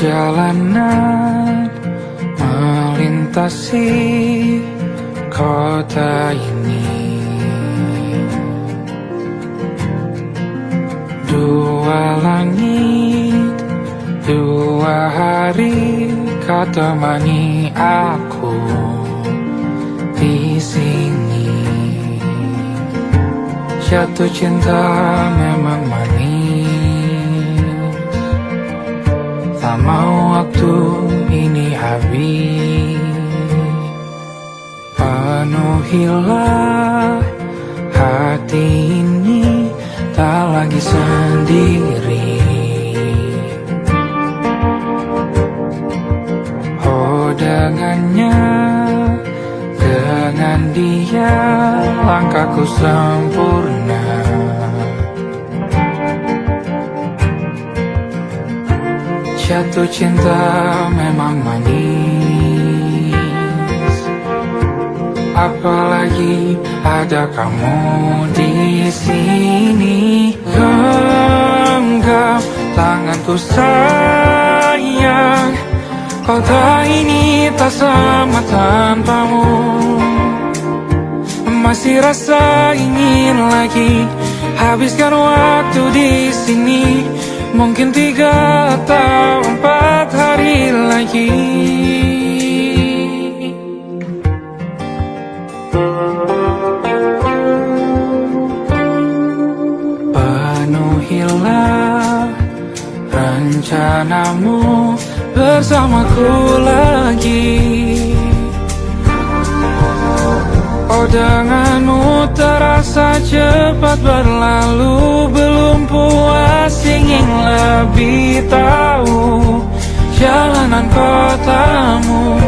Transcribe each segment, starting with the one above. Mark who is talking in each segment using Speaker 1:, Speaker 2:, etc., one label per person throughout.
Speaker 1: Perjalanan melintasi kota ini, dua langit, dua hari kau temani aku di sini. Jatuh cinta memang manis, tak mau waktu ini habis. Penuhilah hati ini, tak lagi sendiri. Oh dengannya, dengan dia langkahku sempurna. Jatuh cinta memang manis, apalagi ada kamu di sini. Genggam tanganku sayang, kota ini tak sama tanpamu. Masih rasa ingin lagi habiskan waktu di sini. Mungkin 3 atau 4 hari lagi. Penuhilah rencanamu bersamaku lagi. Oh denganmu terasa cepat berlalu, belum puas ingin lebih tahu jalanan kotamu.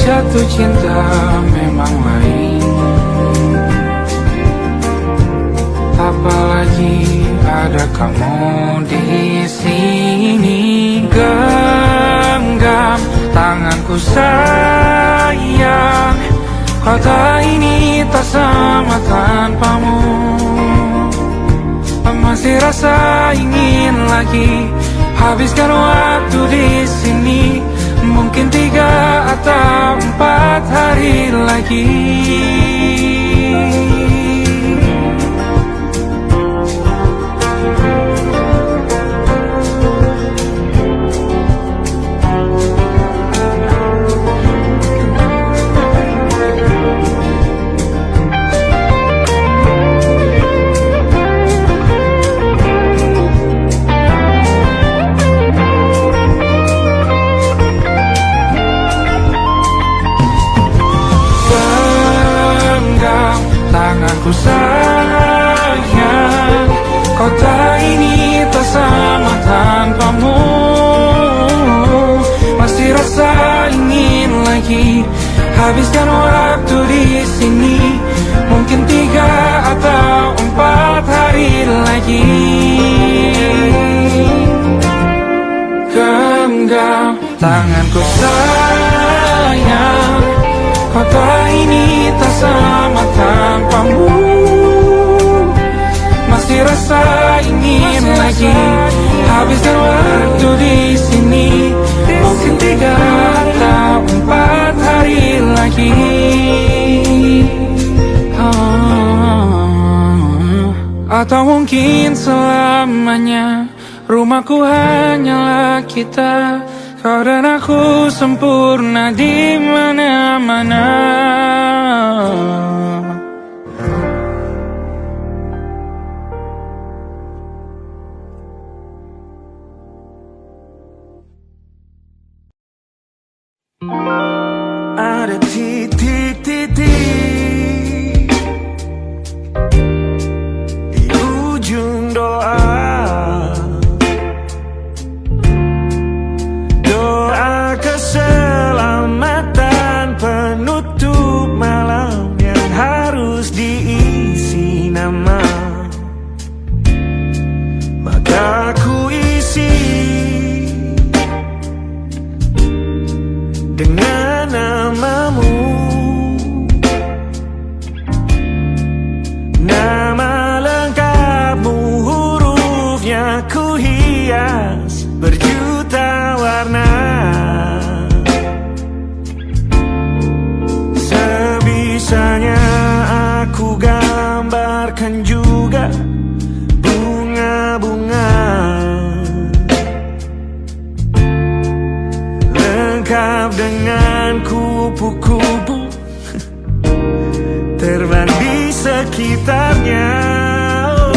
Speaker 1: Jatuh cinta memang lain, apalagi ada kamu di sini. Genggam tanganku sayang, kota ini tak sama tanpamu. Masih rasa ingin lagi habiskan waktu di sini. Mungkin 3 atau 4 hari lagi. Tanganku sayang, kota ini tak sama tanpamu. Masih rasa ingin lagi habiskan waktu di sini. Mungkin 3 atau 4 hari lagi. Genggam tanganku sayang, kota ini tak sama tanpamu. Masih rasa ingin lagi habiskan waktu di sini. Mungkin 3 atau 4 hari lagi. Atau mungkin selamanya. Rumahku hanyalah kita, kau dan aku sempurna di mana-mana.
Speaker 2: Ada titik-titik di ujung doa. Doa keselamatan penutup malam yang harus diisi nama. Maka ku isi dengan namamu. Nama lengkapmu, hurufnya ku hias lengkap dengan kupu-kupu terbang di sekitarnya.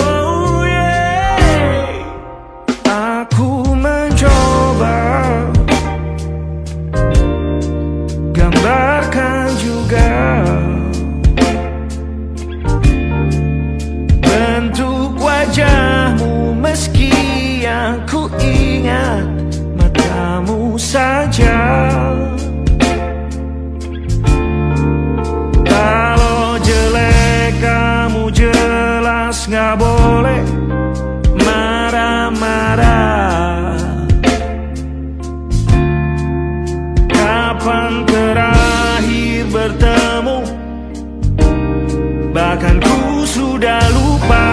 Speaker 2: Oh yeah. Aku mencoba gambarkan juga bentuk wajahmu, meski yang ku ingat matamu saja. Kalau jelek kamu jelas gak boleh marah-marah. Kapan terakhir bertemu, bahkan ku sudah lupa.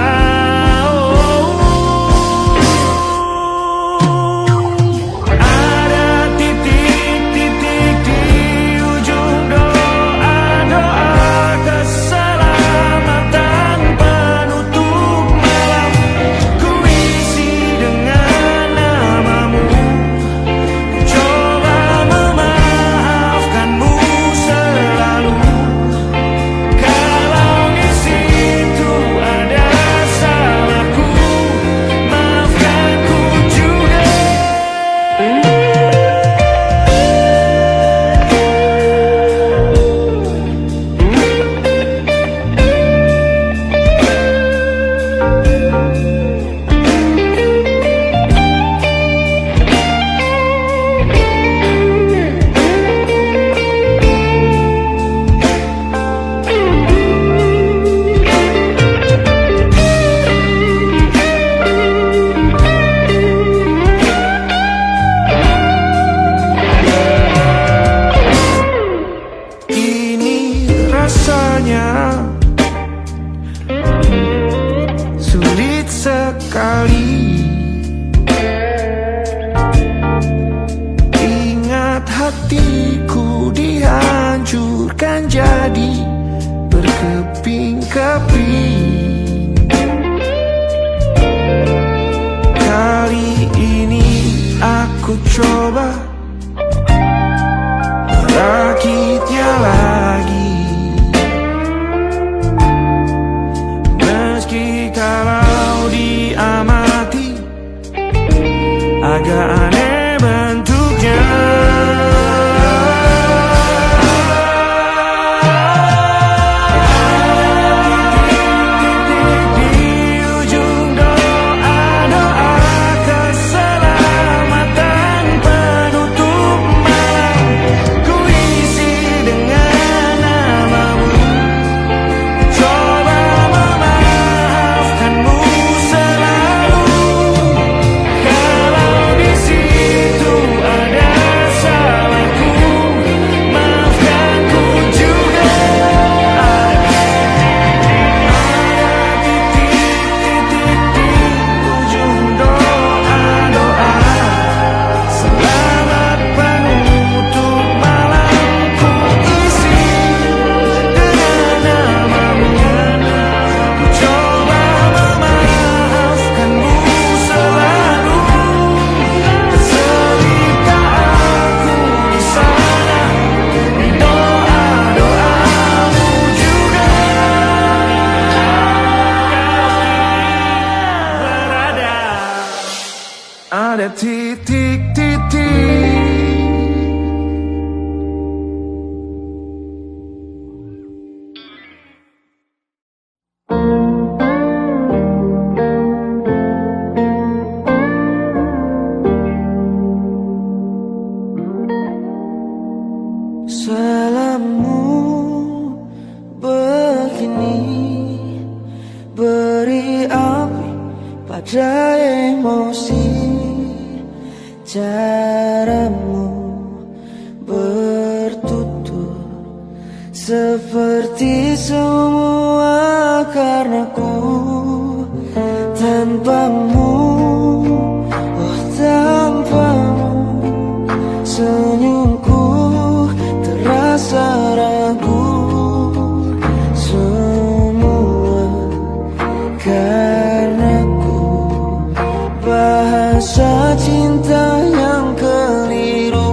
Speaker 2: Sulit sekali ingat hatiku dihancurkan jadi berkeping-keping. Kali ini aku coba merakitnya lagi. Kalau diamati agak aneh bentuknya. Ada titik-titik. Selama begini beri api pada emosi. Caramu bertutur seperti semua karenaku. Tanpamu, oh tanpamu, senyumku terasa ragu. Semua karenaku, bahasa cinta yang keliru.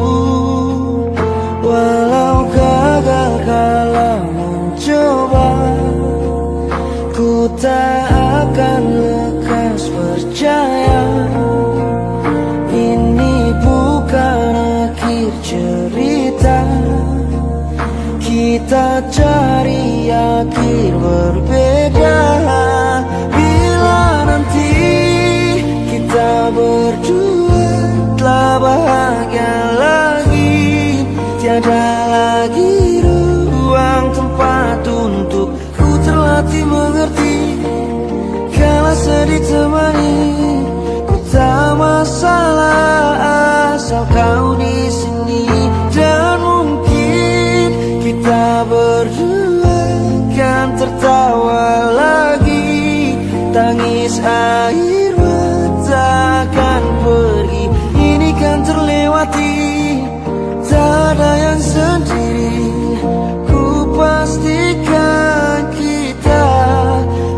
Speaker 2: akhir cerita. Kita cari akhir berbeda. Bila nanti kita berdua telah bahagia lagi, tiada lagi ruang tempat untuk ku terlatih mengerti. Kala sedih temani, ku tak masalah asal kau di sini. Dan mungkin kita berdua kan tertawa lagi. Tangis air mata akan pergi, ini kan terlewati. Tak ada yang sendiri, ku pastikan kita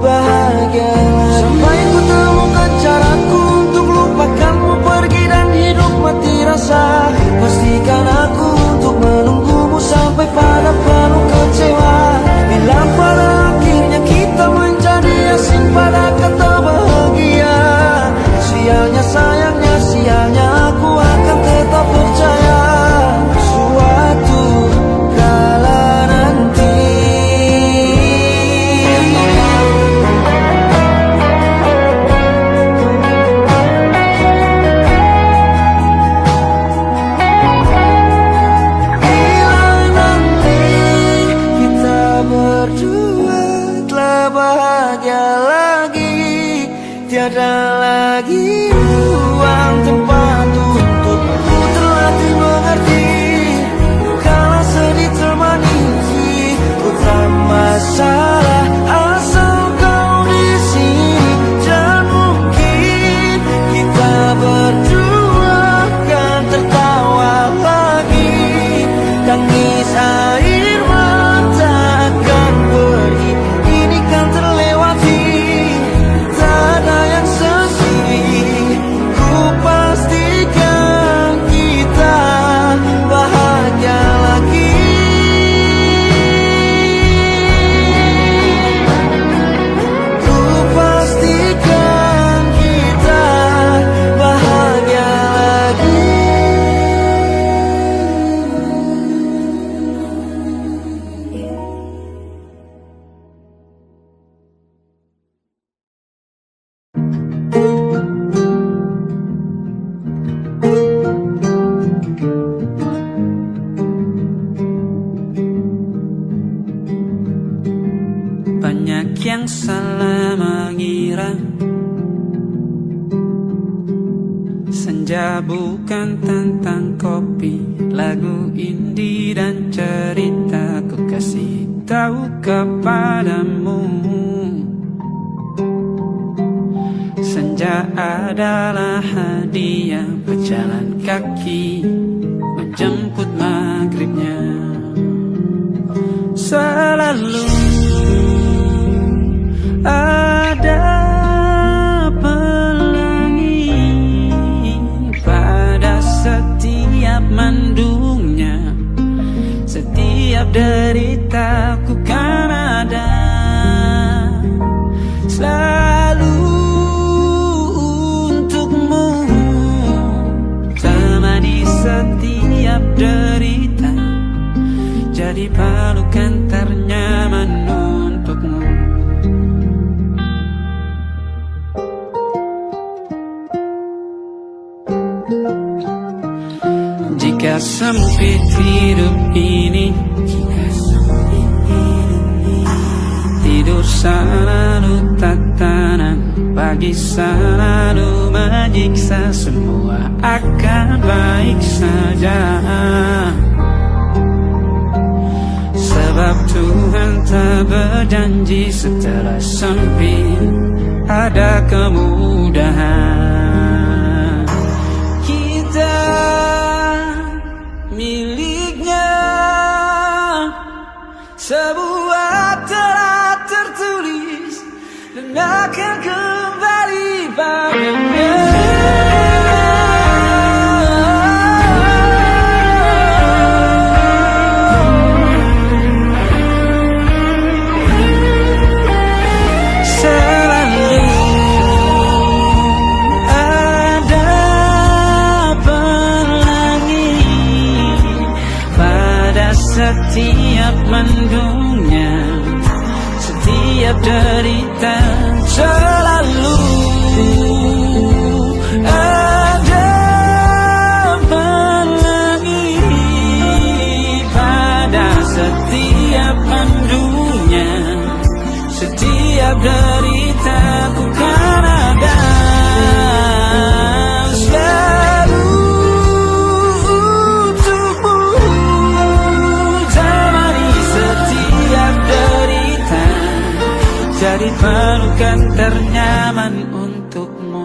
Speaker 2: bahagia lagi. Sampai ku temukan caraku untuk lupakanmu pergi dan hidup mati rasa. Pastikan aku untuk menunggumu sampai pada penuh kecewa. Bila pada akhirnya kita menjadi asing pada kata bahagia, sialnya sayangnya sialnya aku akan tetap percaya. Suatu kala nanti berdua telah bahagia lagi, tiada lagi ruang tempat untuk ku terlatih mengerti. Kala sedih temani, ku tak masalah asal kau di sini. Dan mungkin kita berdua kan tertawa lagi. Tangis air mata akan pergi, ini kan terlewati. Tak ada yang sendiri, ku pastikan kita bahagia lagi. Ku pastikan kita bahagia lagi.
Speaker 1: Banyak yang salah mengira senja bukan tentang kopi, lagu indie dan cerita. Ku kasih tahu kepadamu, senja adalah hadiah berjalan kaki menjemput maghribnya. Selalu ada pelangi pada setiap mendungnya. Setiap deritaku kan ada selalu untukmu. Temani setiap derita, jadi pelukan ternyaman untukmu. Jika sempit hidup ini, tidur selalu tatanan, pagi selalu menyiksa, semua akan baik saja. Sebab Tuhan tak berjanji setelah sempit ada kemudahan. Kita miliknya, sebuah telah tertulis dan akan kembali padanya. Selalu ada pelangi
Speaker 3: setiap mendungnya, setiap derita selalu ada pelangi pada setiap mendungnya, setiap derita ku kan ada selalu untukmu, temani setiap derita, jadi pelukan ternyaman untukmu.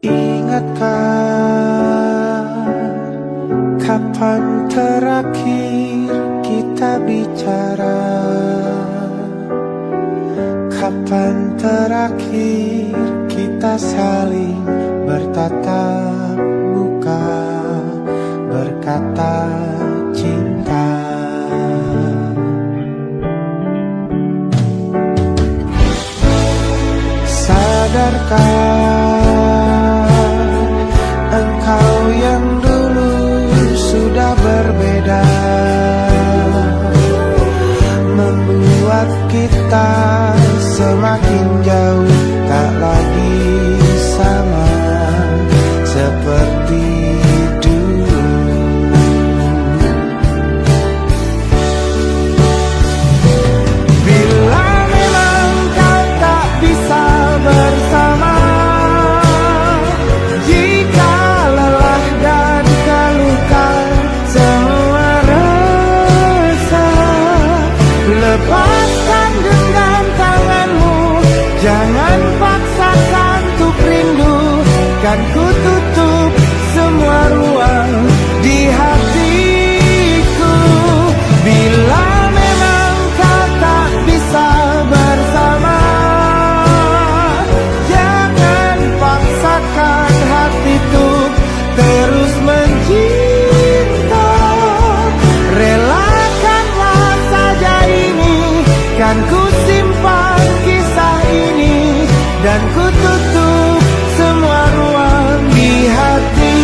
Speaker 4: Ingatkah kapan terakhir kita bicara? Kapan terakhir kita saling bertatap muka, berkata cinta? Sadarkah engkau yang dulu sudah berbeda, membuat kita semakin jauh, tak lagi sama seperti dulu. Bila memang kau tak bisa bersama, jika lelah dan keluhkan semua rasa, lepaskan dengan tanganmu, jangan paksakan untuk rindu, kan ku tutup semua ruang di hatiku. Bila memang kau tak bisa bersama, jangan paksakan hati untuk terus mencinta. Relakanlah saja ini, kan ku simpan kisah ini, dan ku tutup semua ruang di hatiku.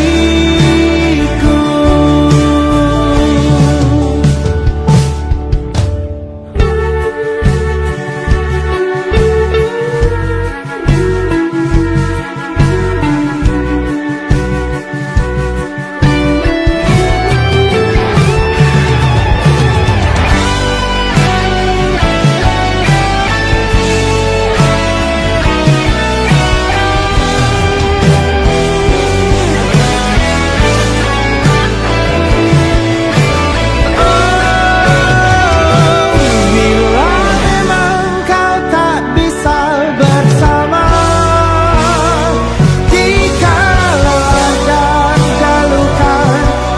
Speaker 4: Bila memang kau tak bisa bersama, jika lelah dan keluhkan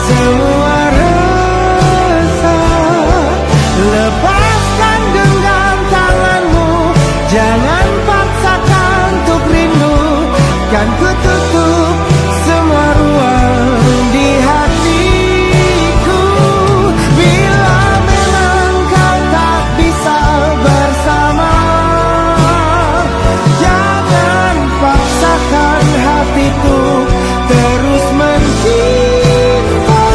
Speaker 4: semua rasa, lepaskan genggam tanganmu, jangan paksakan untuk rindu, kan ku tutup semua ruang di hatiku. Bila memang kau tak bisa bersama, jangan paksakan hatiku terus mencinta.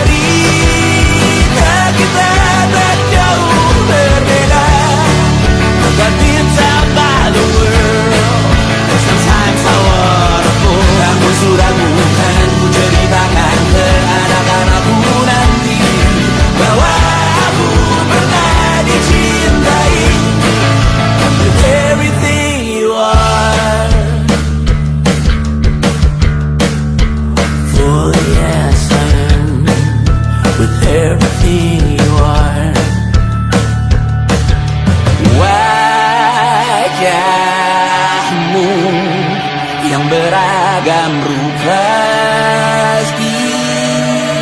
Speaker 3: Cerita kita tak jauh berbeda, but it's about the world. Sometimes I wanna fall. Namun sudah bukan ku ceritakan ke anak-anakku nanti bahwa aku pernah dicintai with everything you are. For yes I am with everything you are. Wajahmu yang beragam rupa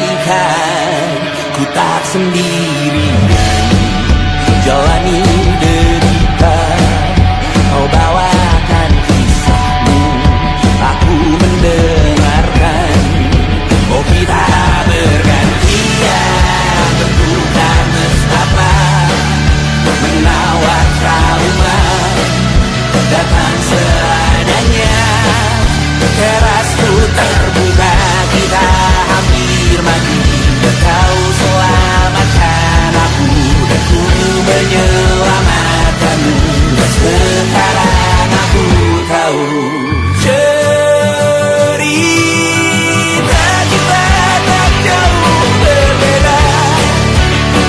Speaker 3: pastikan ku tak sendirian jalani derita. Kau bawakan kisahmu, aku mendengarkan. Oh kita bergantian bentukan nestapa, menawar trauma datang seadanya. Terasku terbuka, kita hampir mati. Kau selamatkan aku dan ku menyelamatkanmu. Sekarang aku tahu cerita kita tak jauh berbeda,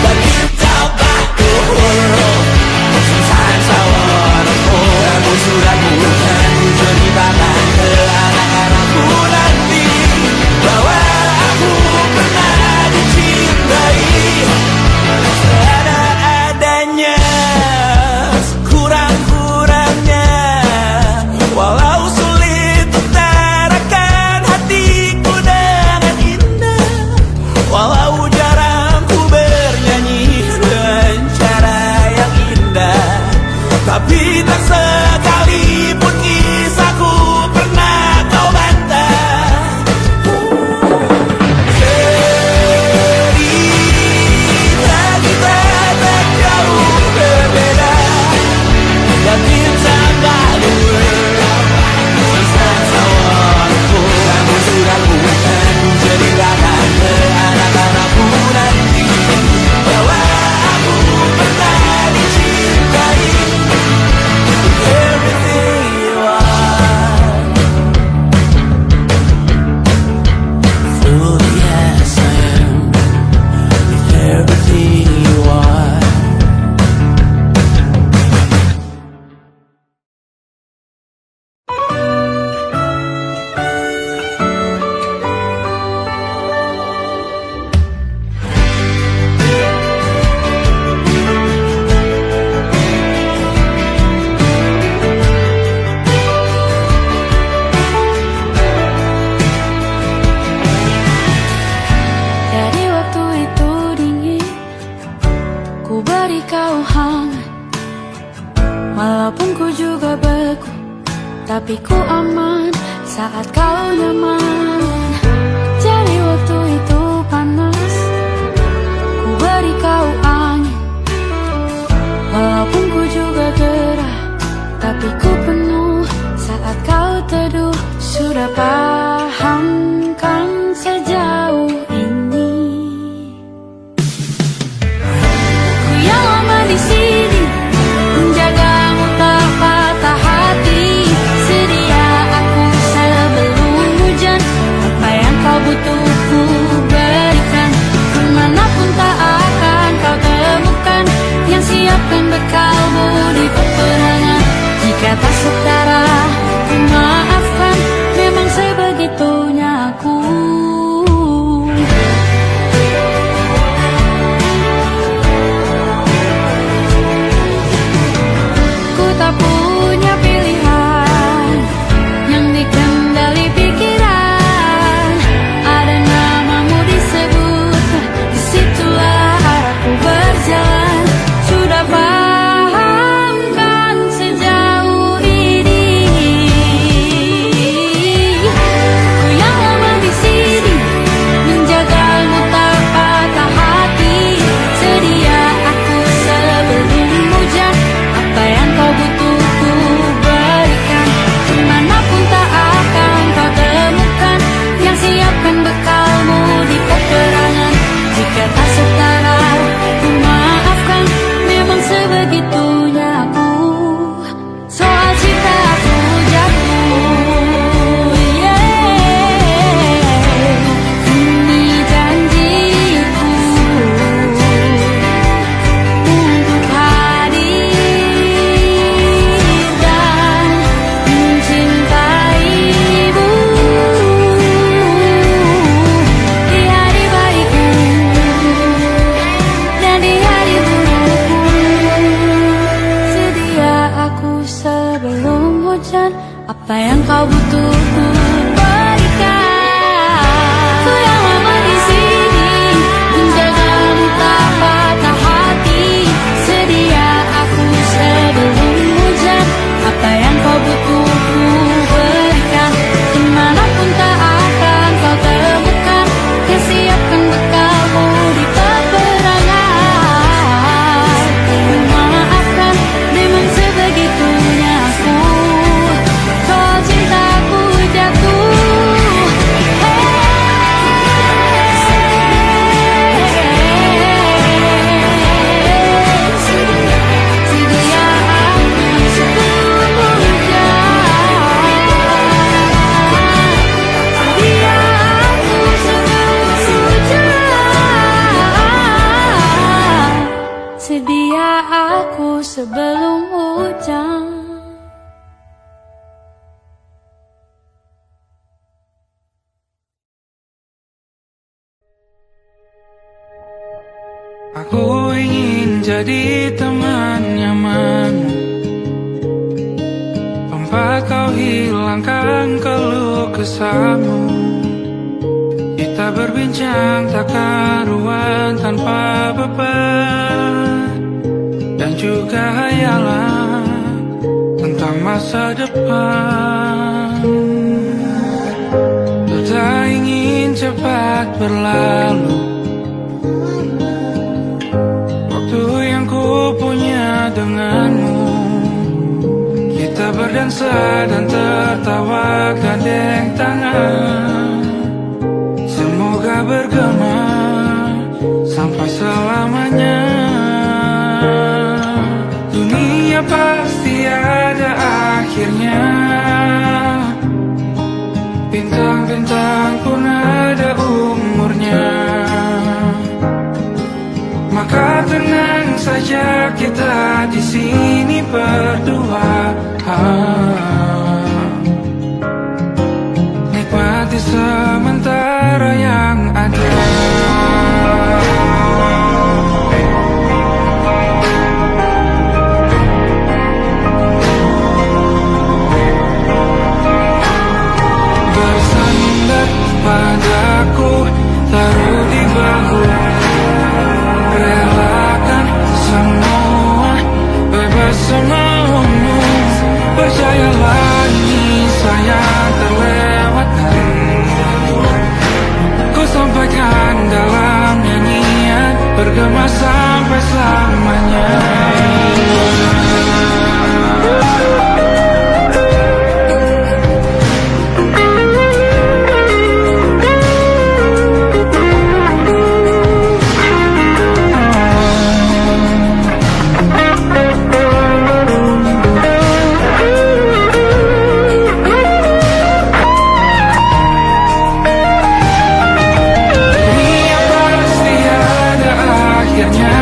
Speaker 3: but it's about the world. Sometimes I wanna fall. Namun sudah bukan ku ceritakan ke anak-anakku nanti bahwa aku pernah dicintai seadanya, kurang-kurangnya. Walau sulit utarakan hatiku dengan indah, walau jarang ku bernyanyi dengan cara yang indah, tapi tak sekalipun kisahku pernah kau bantah. Cerita kita tak jauh berbeda, but it's about the world. Sometimes I wanna fall. Namun sudah bukan ku ceritakan ke anak-anakku nanti bahwa aku pernah dicintai with everything you are. Fully yes I am with everything you are.
Speaker 5: Dari waktu itu dingin, ku beri kau hangat. Walaupun ku juga beku, tapi ku aman saat kau nyaman. Jadi waktu itu panas, ku beri kau angin. Walaupun ku juga gerah, tapi ku penuh saat kau teduh. Sudah paham kan sejauh ini? Ku yang lama di sini, menjagamu tak patah hati. Sedia aku sebelum hujan
Speaker 1: Aku ingin jadi teman nyamanmu, tempat kau hilangkan keluh kesahmu. Kita berbincang tak karuan tanpa beban, dan juga hayalan tentang masa depan. Ku tak ingin cepat berlalu waktu yang ku punya denganmu. Kita berdansa dan tertawa gandeng tangan, semoga bergema sampai selamanya. Dunia pasti ada akhirnya, bintang-bintang pun ada umurnya. Maka tenang saja kita di sini berdua, nikmati sementara yang ada. Bersandar padaku, taruh di bahu, relakan semua, bebas semaumu. Percayalah ini sayang terlewatkan, ku sampaikan dalam nyanyian, bergema sampai selamanya. Dunia pasti ada akhirnya,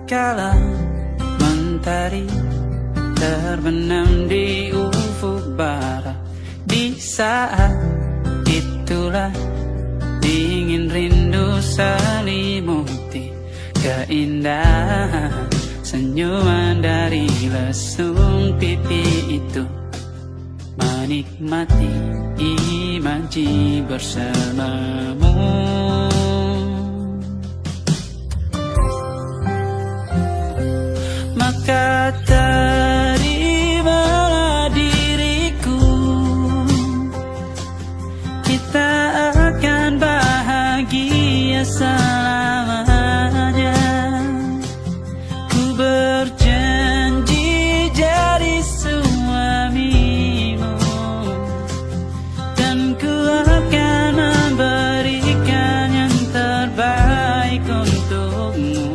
Speaker 6: tatkala mentari terbenam di ufuk barat. Di saat itulah dingin rindu selimuti keindahan senyuman dari lesung pipi itu. Menikmati imaji bersamamu. Maka terimalah diriku, kita akan bahagia selamanya. Ku berjanji jadi suamimu, dan ku akan memberikan yang terbaik untukmu.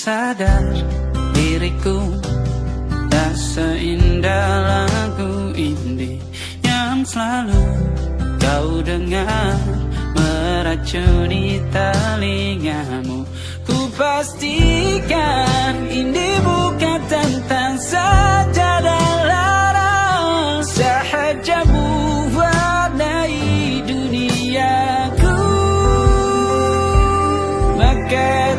Speaker 6: Sadar diriku tak seindah lagu indie yang selalu kau dengar meracuni telingamu. Ku pastikan indie bukan tentang sajadah larang, sahaja mewarnai duniaku. Maka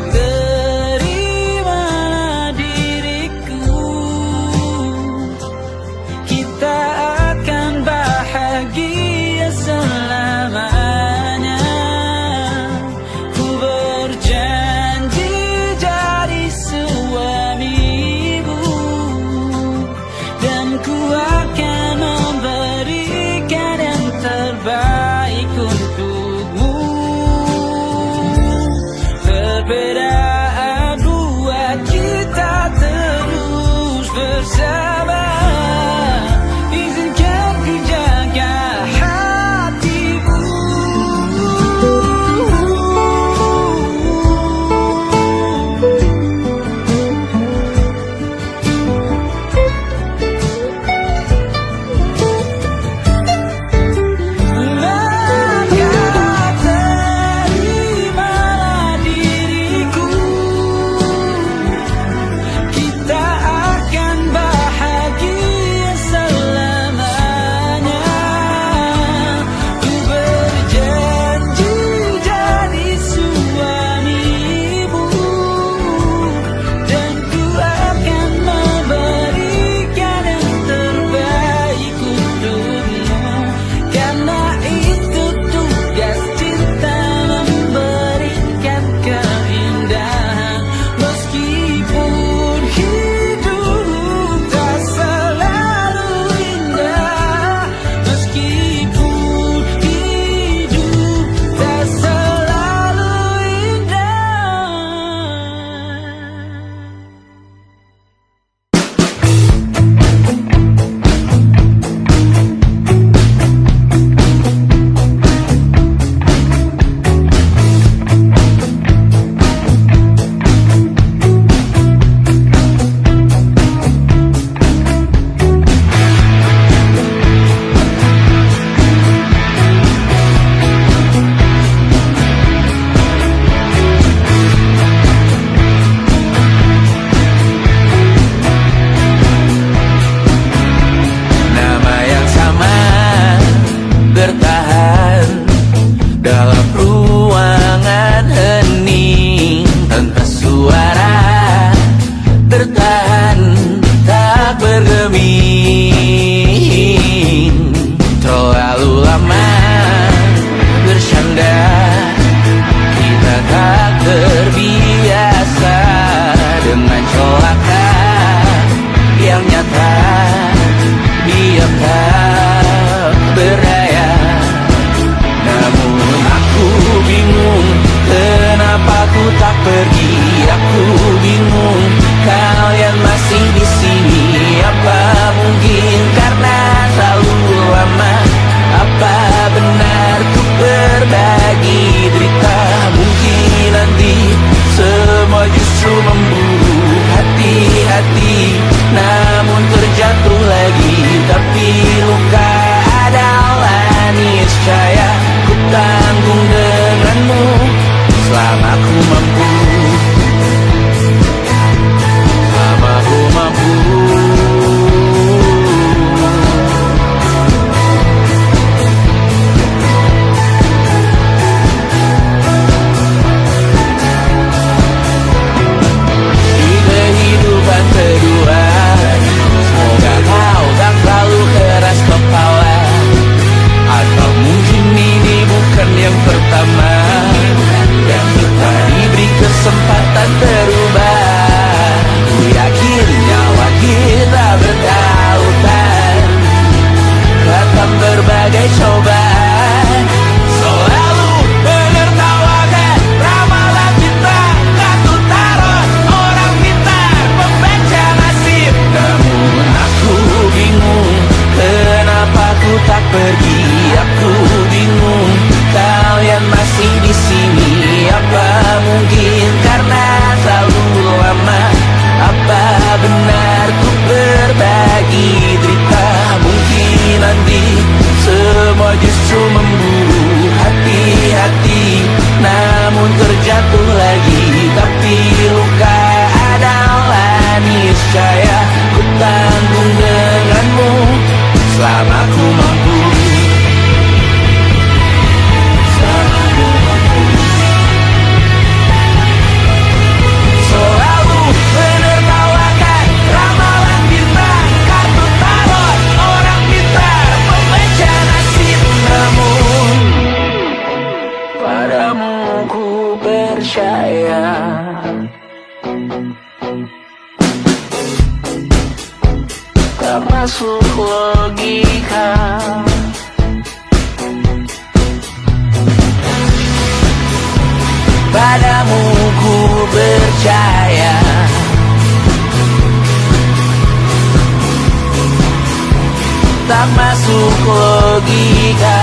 Speaker 6: perbedaan buat kita terus bersama. Izinkan ku jaga hatimu.
Speaker 3: tak masuk logika. Padamu ku percaya, tak masuk logika,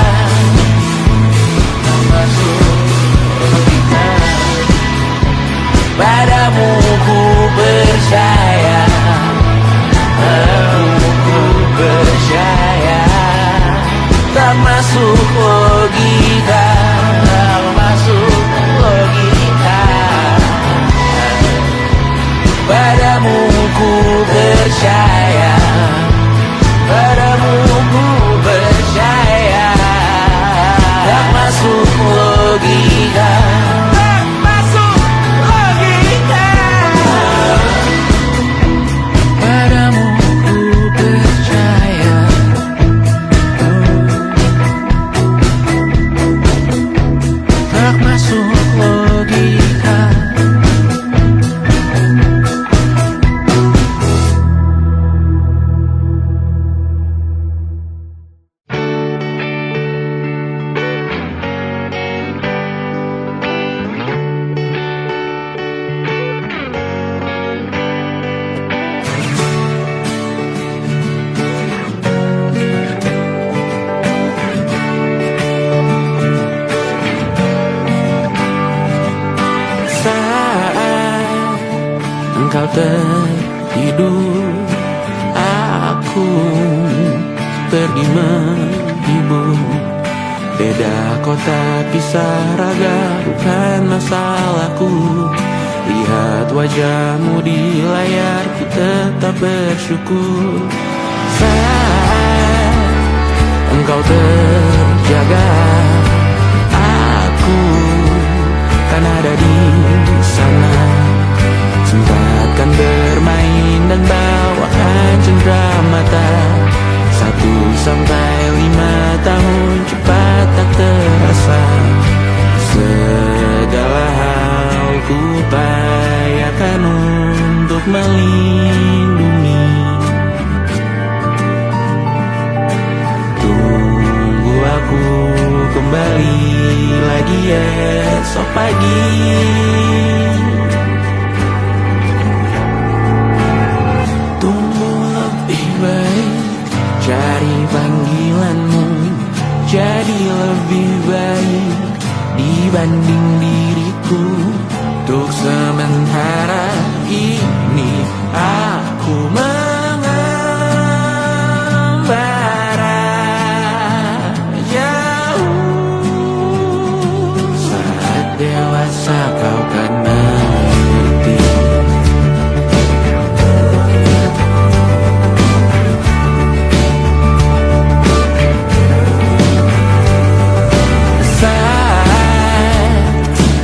Speaker 3: tak masuk logika. Padamu ku percaya, padamu ku percaya, tak masuk logika, tak masuk logika. Padamu ku percaya, padamu ku percaya, tak masuk logika, tak masuk logika. Padamu ku percaya, tak masuk logika. Engkau tertidur, aku pergi menghibur. Beda kota, pisah raga, bukan masalahku. Lihat wajahmu di layar, ku tetap bersyukur. Saat engkau terjaga, aku kan ada di sana. Sempatkan bermain dan bawakan cendera mata. 1-5 tahun cepat tak terasa. Segala hal ku upayakan untuk melindungi. Tunggu aku kembali lagi esok pagi. Cari panggilanmu jadi lebih baik dibanding diriku. Untuk sementara ini aku mengembara jauh. Saat dewasa kau kan mengerti.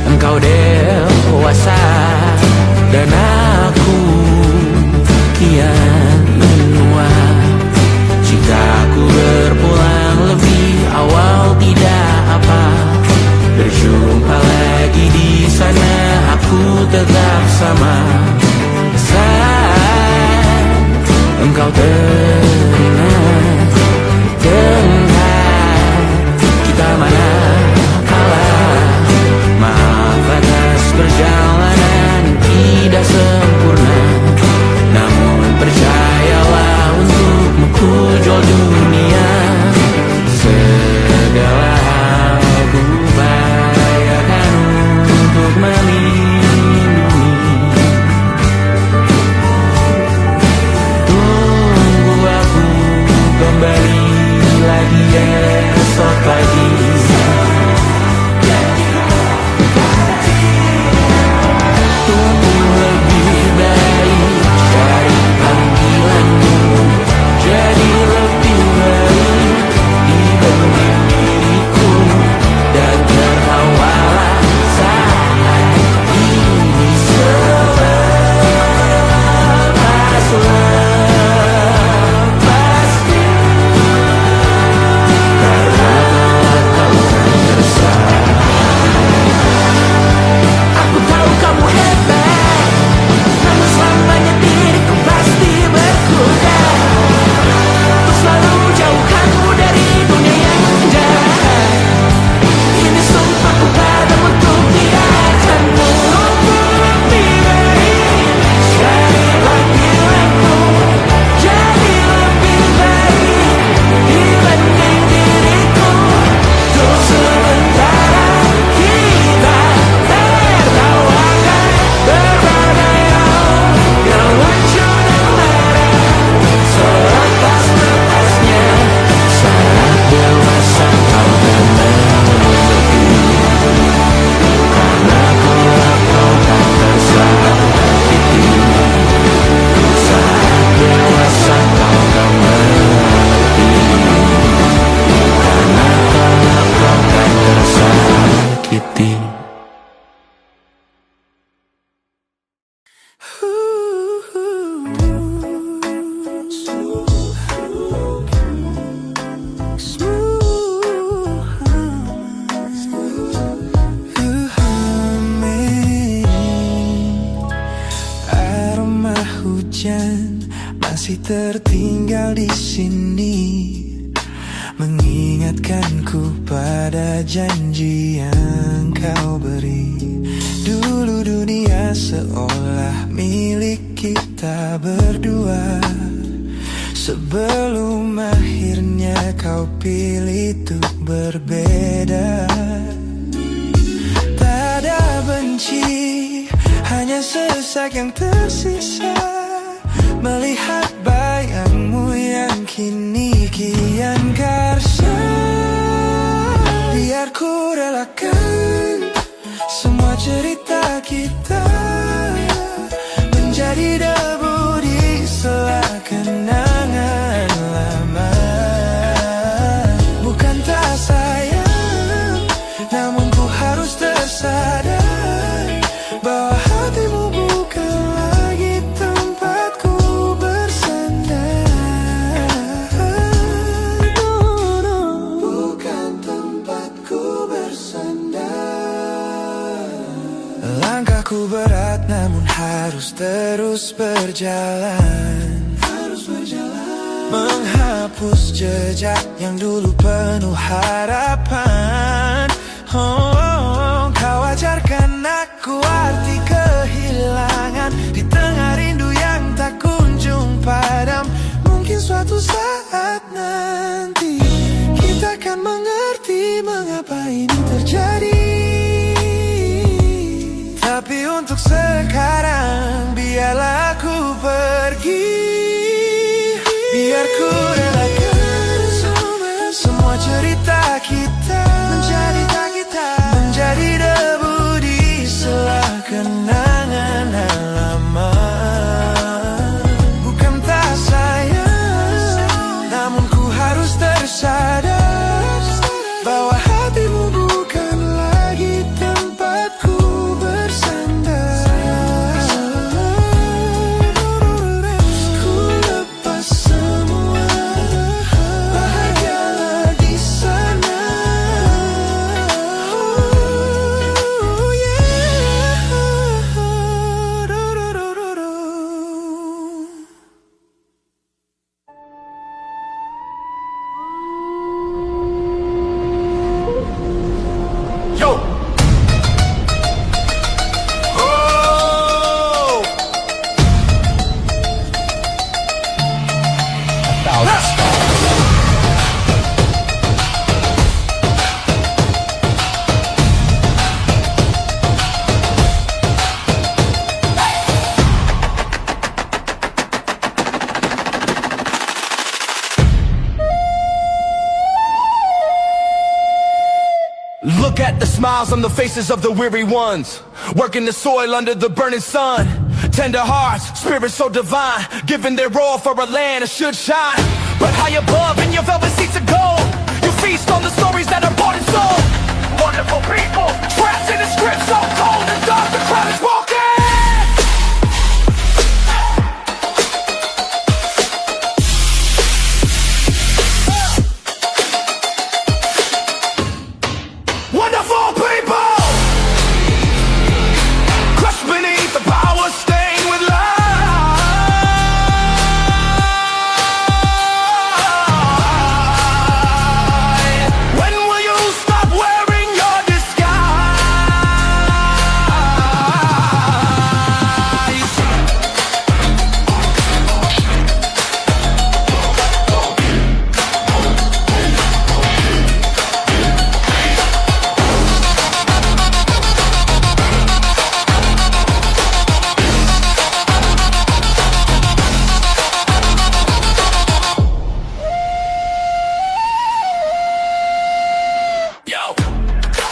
Speaker 3: Engkau dewasa dan aku kian menua. Jika ku berpulang lebih awal tidak apa. Berjumpa lagi di sana, aku tetap sama. Saat engkau teringat tentang kita mana maaf atas perjalanan tidak sempurna. Namun percayalah untukmu ku jual dunia. Segala hal ku upayakan untuk melindungi. Tunggu
Speaker 2: tertinggal di sini, mengingatkanku pada janji yang kau beri. Dulu dunia seolah milik kita berdua, sebelum akhirnya kau pilih untuk berbeda. Tak ada benci, hanya sesak yang tersisa, melihat bayangmu yang kini kian karsa. Biar ku relakan semua cerita kita menjadi debu di sela kenangan lama. Bukan tak sayang, namun ku harus tersadar bahwa hatimu bukan lagi tempatku bersandar. Bukan tempatku bersandar. Langkahku berat namun harus terus berjalan, menghapus jejak yang dulu penuh harapan. Kau ajarkan aku arti kehilangan di tengah rindu yang tak kunjung padam. Mungkin suatu saat nanti kita akan mengerti mengapa ini terjadi. Tapi untuk sekarang biarlah aku pergi. Biar ku relakan semua cerita kita menjadi debu di sela kenangan lama. Bukan tak sayang, namun ku harus tersadar bahwa hatimu bukan lagi tempatku bersandar. Ku lepas semua, bahagialah di sana. Oh yeah.
Speaker 3: Yo! Oh! Look at the smiles on the faces of the weary ones, working the soil under the burning sun. Tender hearts, spirits so divine, giving their all for a land that should shine. But high above in your velvet seats of gold, you feast on the stories that are bought and sold. Wonderful people, trapped in a script so cold and dark, the crowd is walking. Wonderful people, crushed beneath the power stained with light. When will you stop wearing your disguise? Yo,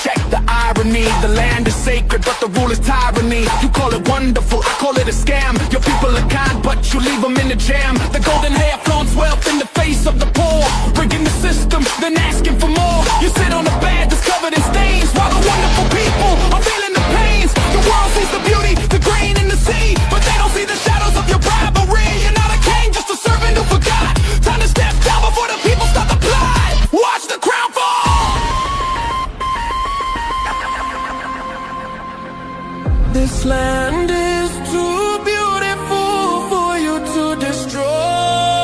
Speaker 3: check the irony. The land is sacred, but the rule is tyranny. You call it wonderful, I call it a scam. Your people are kind, but you leave them in the jam. The golden hair flaunts wealth in the face of the poor, rigging the system, then asking for more. You sit on a bed that's covered in stains, while the wonderful people are feeling the pains. The world sees the beauty, the grain in the sea, but they don't see the shadows of your bribery. You're not a king, just a servant who forgot. Time to step down before the people start to plot. Watch the crown fall.
Speaker 2: This land is too beautiful for you to destroy.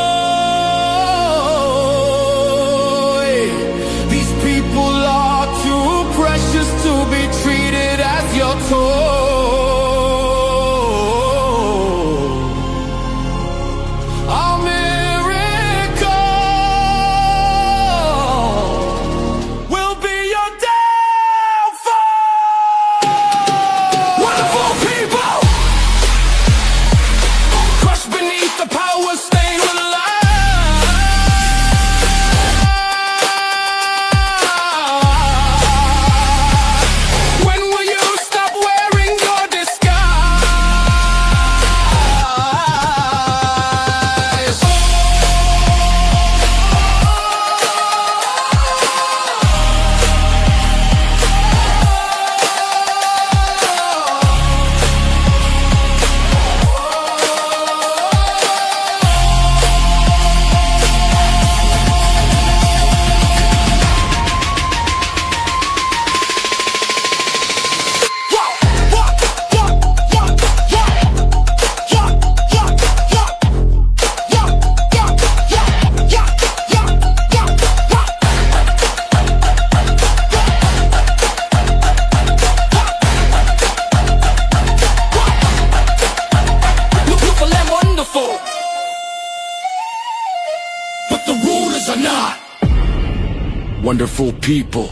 Speaker 3: wonderful people.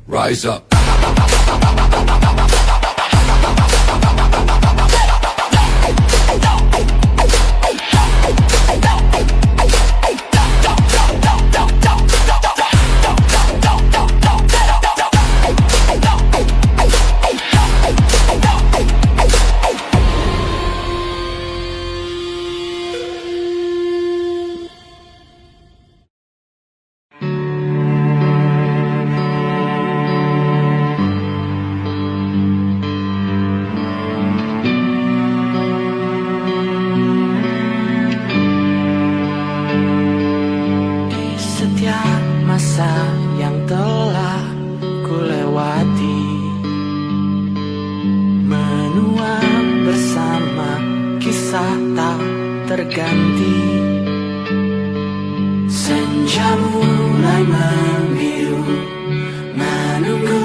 Speaker 3: Rise up.
Speaker 6: Setiap masa yang telah ku lewati, menua bersama kisah tak terganti. Senja mulai membiru, menunggu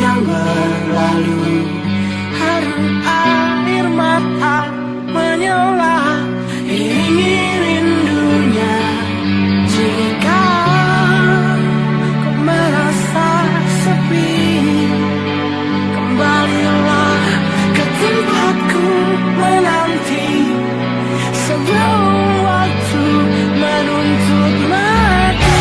Speaker 6: yang berlalu. Harum air mata menyela, iringi rindunya. Jika kau merasa sepi, kembalilah ke tempatku menanti, sebelum waktu menuntut mati.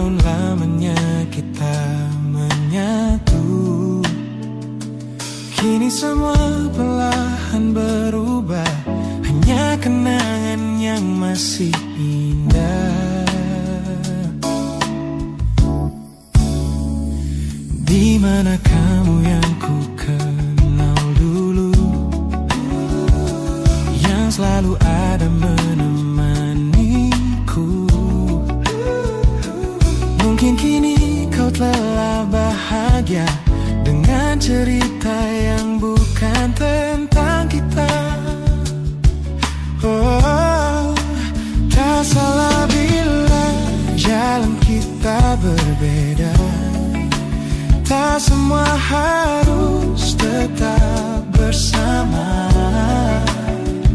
Speaker 2: tahun lamanya kita menyatu. Kini semua perlahan berubah, hanya kenangan yang masih indah. Di mana kamu yang ku kenal dulu, yang selalu ada menemaniku. Mungkin kini kau telah bahagia dengan cerita yang bukan tentang kita. Oh, tak salah bila jalan kita berbeda. Tak semua harus tetap bersama.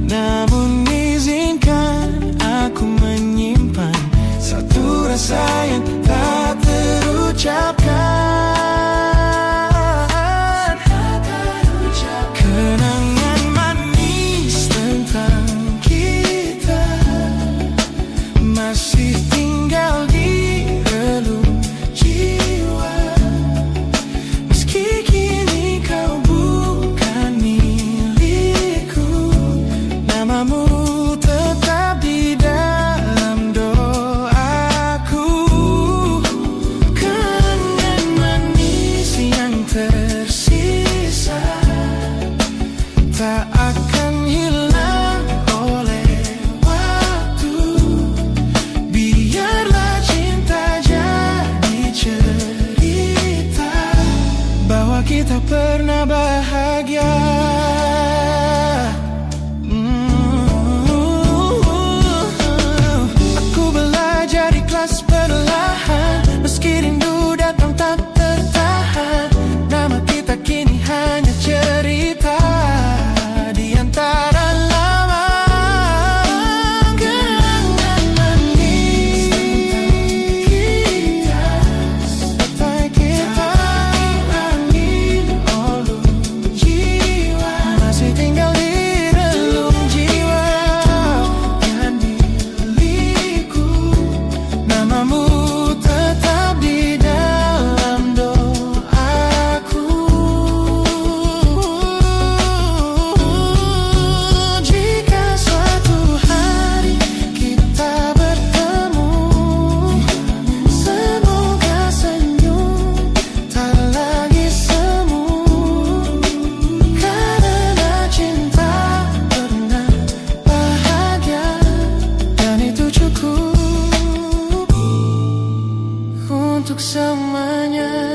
Speaker 2: Namun izinkan aku menyimpan satu rasa yang tak terucapkan. Kenangan manis tentang kita masih tinggal di relung jiwa. Meski kini kau bukan milikku, namamu tetap di dalam doaku. Kenangan manis yang tersisa tak akan hilang oleh waktu. Biarlah cinta jadi cerita bahwa kita pernah bahagia. Aku belajar ikhlas perlahan, meski rindu datang tak tertahan. Nama kita kini hanya cerita di antara lama. Kenangan manis kita, sampai kita angin olung jiwa, masih tinggal di relung jiwa. Kan milikku, namamu tetap di dalam doaku. Jika suatu hari kita bertemu, semoga senyum tak lagi semu. Karena cinta pernah bahagia, dan itu cukup untuk selamanya.